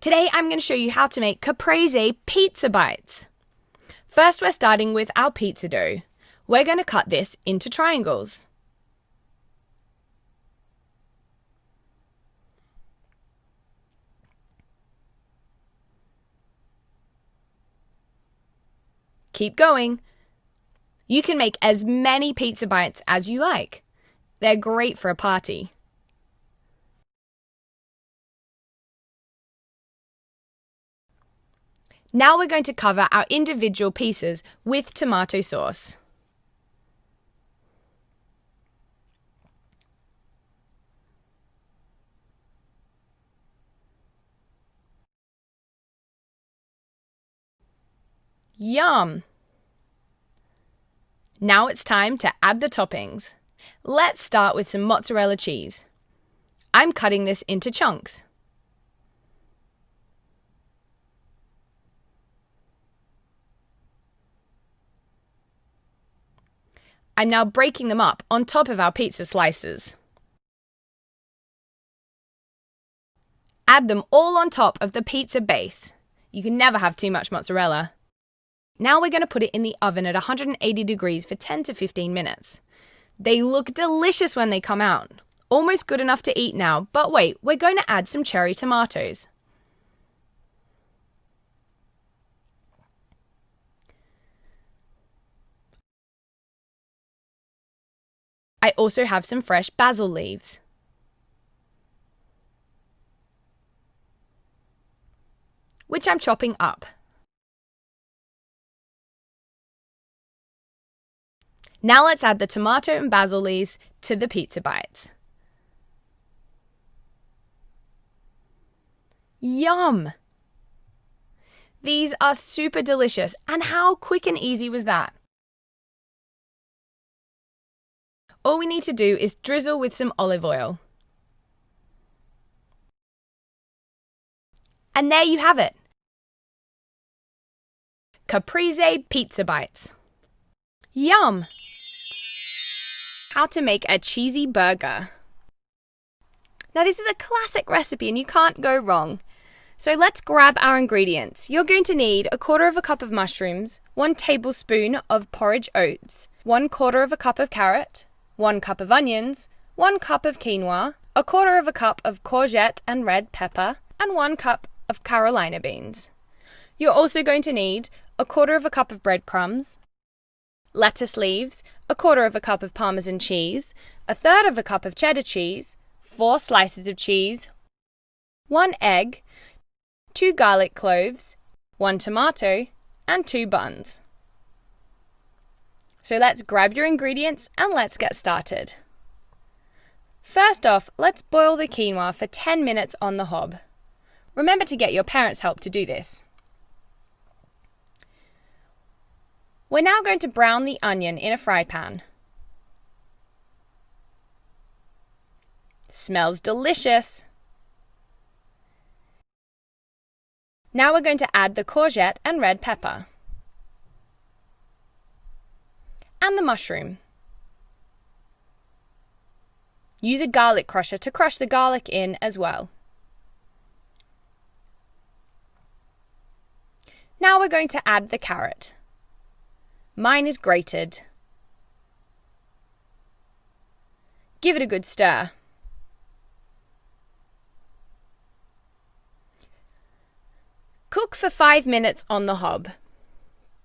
Today I'm going to show you how to make caprese pizza bites. First, we're starting with our pizza dough. We're going to cut this into triangles. Keep going. You can make as many pizza bites as you like. They're great for a party. Now we're going to cover our individual pieces with tomato sauce. Yum! Now it's time to add the toppings. Let's start with some mozzarella cheese. I'm cutting this into chunks. I'm now breaking them up on top of our pizza slices. Add them all on top of the pizza base. You can never have too much mozzarella. Now we're going to put it in the oven at 180 degrees for 10 to 15 minutes. They look delicious when they come out. Almost good enough to eat now, but wait, we're going to add some cherry tomatoes. I also have some fresh basil leaves. Which I'm chopping up. Now let's add the tomato and basil leaves to the pizza bites. Yum! These are super delicious, and how quick and easy was that? All we need to do is drizzle with some olive oil. And there you have it! Caprese pizza bites. Yum! How to make a cheesy burger. Now this is a classic recipe and you can't go wrong. So let's grab our ingredients. You're going to need 1/4 cup of mushrooms, 1 tablespoon of porridge oats, 1/4 cup of carrot, 1 cup of onions, 1 cup of quinoa, 1/4 cup of courgette and red pepper, and 1 cup of Carolina beans. You're also going to need 1/4 cup of breadcrumbs, lettuce leaves, 1/4 cup of Parmesan cheese, 1/3 cup of cheddar cheese, 4 slices of cheese, 1 egg, 2 garlic cloves, 1 tomato, and 2 buns. So let's grab your ingredients and let's get started. First off, let's boil the quinoa for 10 minutes on the hob. Remember to get your parents' help to do this. We're now going to brown the onion in a fry pan. Smells delicious! Now we're going to add the courgette and red pepper. And the mushroom. Use a garlic crusher to crush the garlic in as well. Now we're going to add the carrot. Mine is grated. Give it a good stir. Cook for 5 minutes on the hob.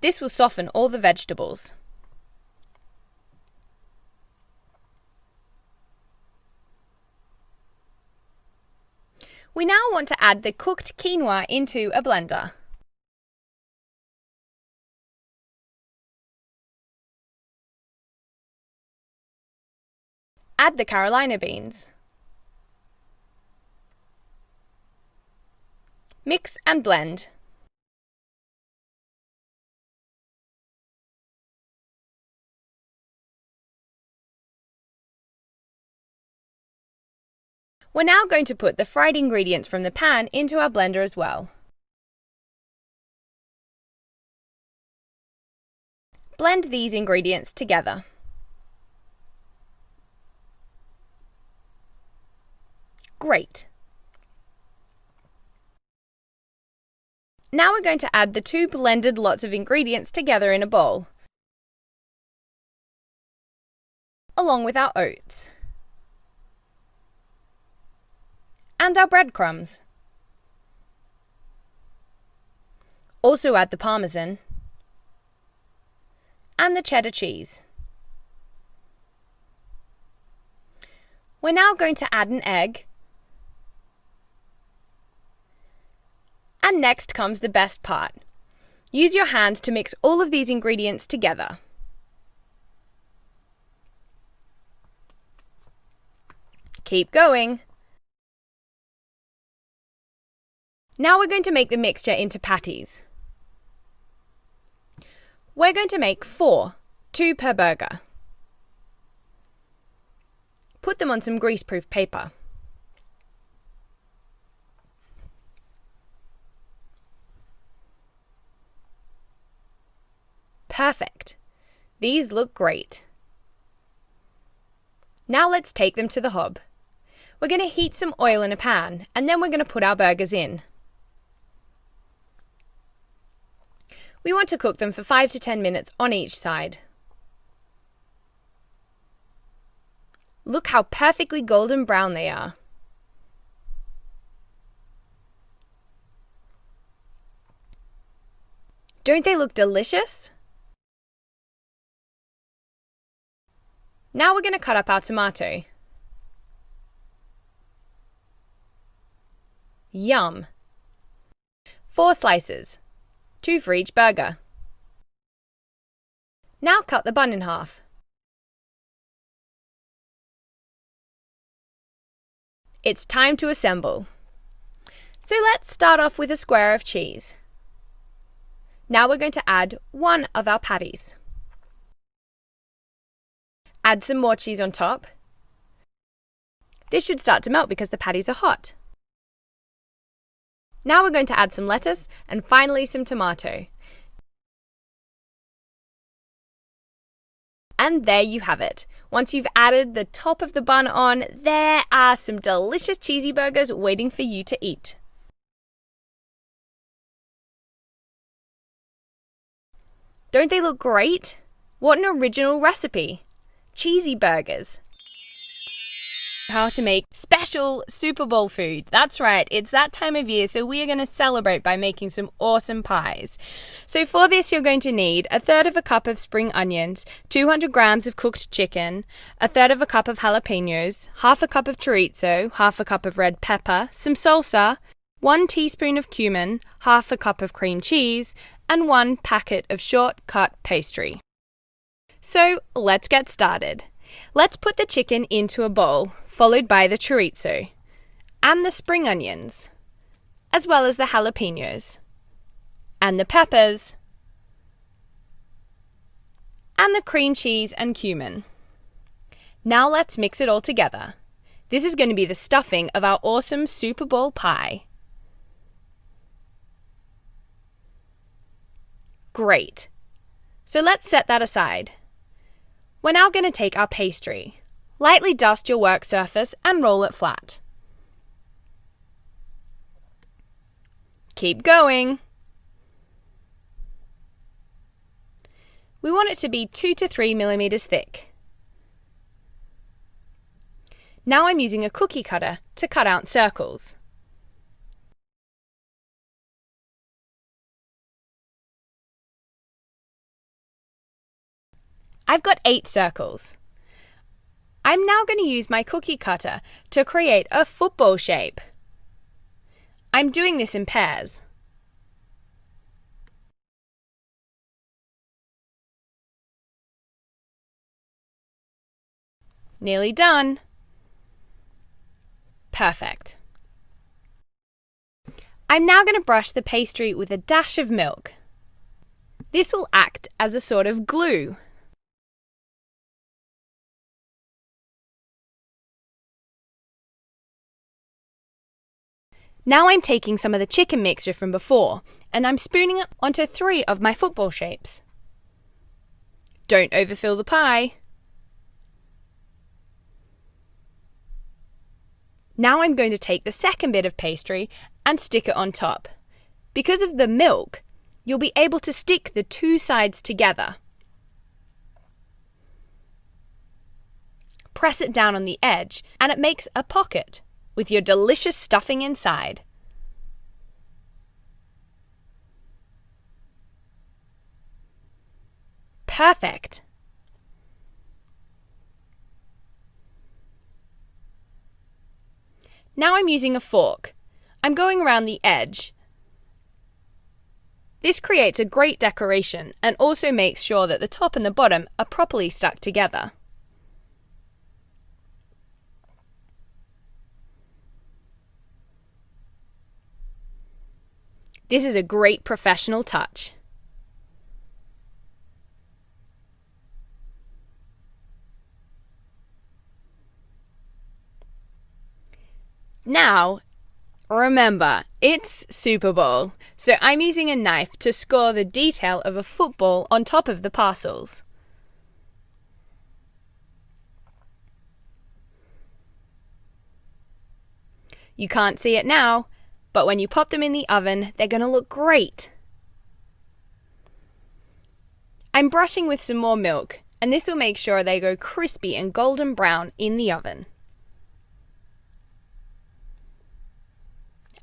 This will soften all the vegetables. We now want to add the cooked quinoa into a blender. Add the Carolina beans. Mix and blend. We're now going to put the fried ingredients from the pan into our blender as well. Blend these ingredients together. Great! Now we're going to add the 2 blended lots of ingredients together in a bowl, along with our oats and our breadcrumbs. Also add the parmesan and the cheddar cheese. We're now going to add an egg. And next comes the best part. Use your hands to mix all of these ingredients together. Keep going. Now we're going to make the mixture into patties. We're going to make 4, 2 per burger. Put them on some greaseproof paper. Perfect. These look great. Now let's take them to the hob. We're going to heat some oil in a pan, and then we're going to put our burgers in. We want to cook them for 5 to 10 minutes on each side. Look how perfectly golden brown they are. Don't they look delicious? Now we're going to cut up our tomato. Yum! 4 slices, 2 for each burger. Now cut the bun in half. It's time to assemble. So let's start off with a square of cheese. Now we're going to add 1 of our patties. Add some more cheese on top. This should start to melt because the patties are hot. Now we're going to add some lettuce and finally some tomato. And there you have it. Once you've added the top of the bun on, there are some delicious cheesy burgers waiting for you to eat. Don't they look great? What an original recipe! Cheesy burgers. How to make special Super Bowl food. That's right, it's that time of year, so we are going to celebrate by making some awesome pies. So for this, you're going to need 1/3 of a cup of spring onions, 200 grams of cooked chicken, 1/3 of a cup of jalapenos, 1/2 a cup of chorizo, 1/2 a cup of red pepper, some salsa, 1 teaspoon of cumin, 1/2 a cup of cream cheese, and 1 packet of short-cut pastry. So let's get started. Let's put the chicken into a bowl, followed by the chorizo, and the spring onions, as well as the jalapenos, and the peppers, and the cream cheese and cumin. Now let's mix it all together. This is going to be the stuffing of our awesome Super Bowl pie. Great. So let's set that aside. We're now going to take our pastry. Lightly dust your work surface and roll it flat. Keep going. We want it to be 2 to 3 millimeters thick. Now I'm using a cookie cutter to cut out circles. I've got 8 circles. I'm now going to use my cookie cutter to create a football shape. I'm doing this in pairs. Nearly done. Perfect. I'm now going to brush the pastry with a dash of milk. This will act as a sort of glue. Now I'm taking some of the chicken mixture from before, and I'm spooning it onto 3 of my football shapes. Don't overfill the pie. Now I'm going to take the second bit of pastry and stick it on top. Because of the milk, you'll be able to stick the two sides together. Press it down on the edge and it makes a pocket with your delicious stuffing inside. Perfect! Now I'm using a fork. I'm going around the edge. This creates a great decoration and also makes sure that the top and the bottom are properly stuck together. This is a great professional touch. Now, remember, it's Super Bowl, so I'm using a knife to score the detail of a football on top of the parcels. You can't see it now, but when you pop them in the oven, they're going to look great. I'm brushing with some more milk, and this will make sure they go crispy and golden brown in the oven.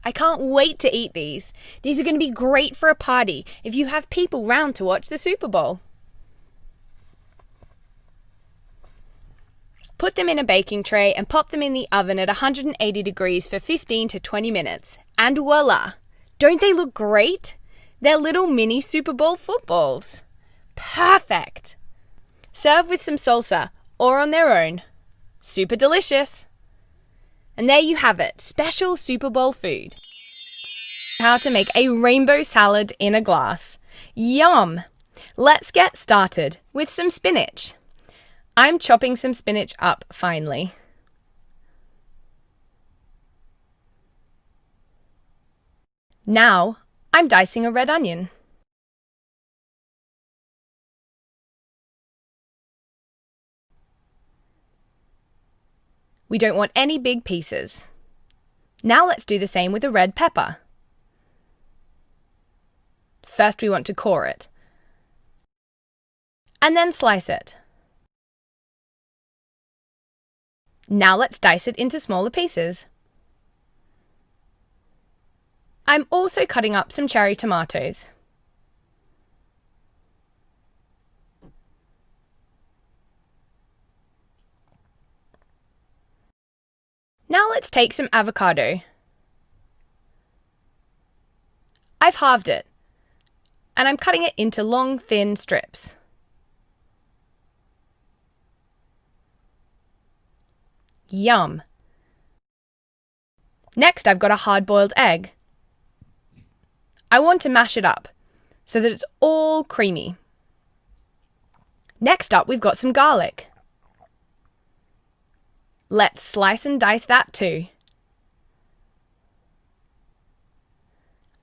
I can't wait to eat these. These are going to be great for a party if you have people round to watch the Super Bowl. Put them in a baking tray and pop them in the oven at 180 degrees for 15 to 20 minutes. And voila! Don't they look great? They're little mini Super Bowl footballs. Perfect! Serve with some salsa or on their own. Super delicious! And there you have it, special Super Bowl food. How to make a rainbow salad in a glass. Yum! Let's get started with some spinach. I'm chopping some spinach up finely. Now, I'm dicing a red onion. We don't want any big pieces. Now let's do the same with a red pepper. First we want to core it. And then slice it. Now let's dice it into smaller pieces. I'm also cutting up some cherry tomatoes. Now let's take some avocado. I've halved it, and I'm cutting it into long, thin strips. Yum! Next, I've got a hard-boiled egg. I want to mash it up so that it's all creamy. Next up, we've got some garlic. Let's slice and dice that too.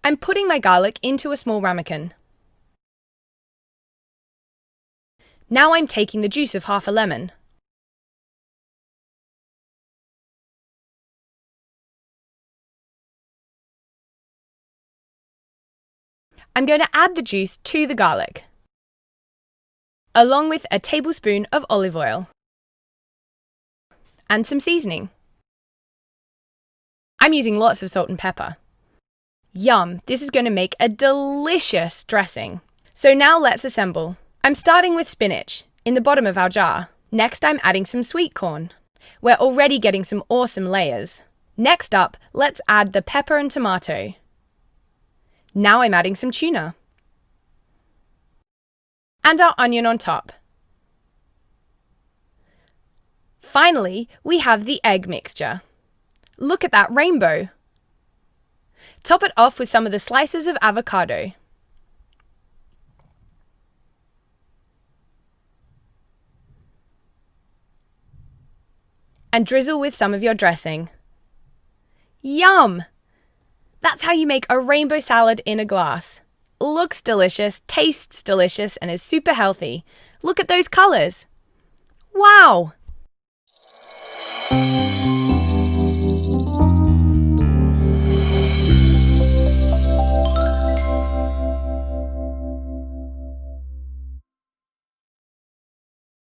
I'm putting my garlic into a small ramekin. Now I'm taking the juice of half a lemon. I'm going to add the juice to the garlic, along with a tablespoon of olive oil and some seasoning. I'm using lots of salt and pepper. Yum! This is going to make a delicious dressing. So now let's assemble. I'm starting with spinach in the bottom of our jar. Next I'm adding some sweet corn. We're already getting some awesome layers. Next up, let's add the pepper and tomato. Now I'm adding some tuna. And our onion on top. Finally, we have the egg mixture. Look at that rainbow! Top it off with some of the slices of avocado. And drizzle with some of your dressing. Yum! That's how you make a rainbow salad in a glass. Looks delicious, tastes delicious, and is super healthy. Look at those colours! Wow!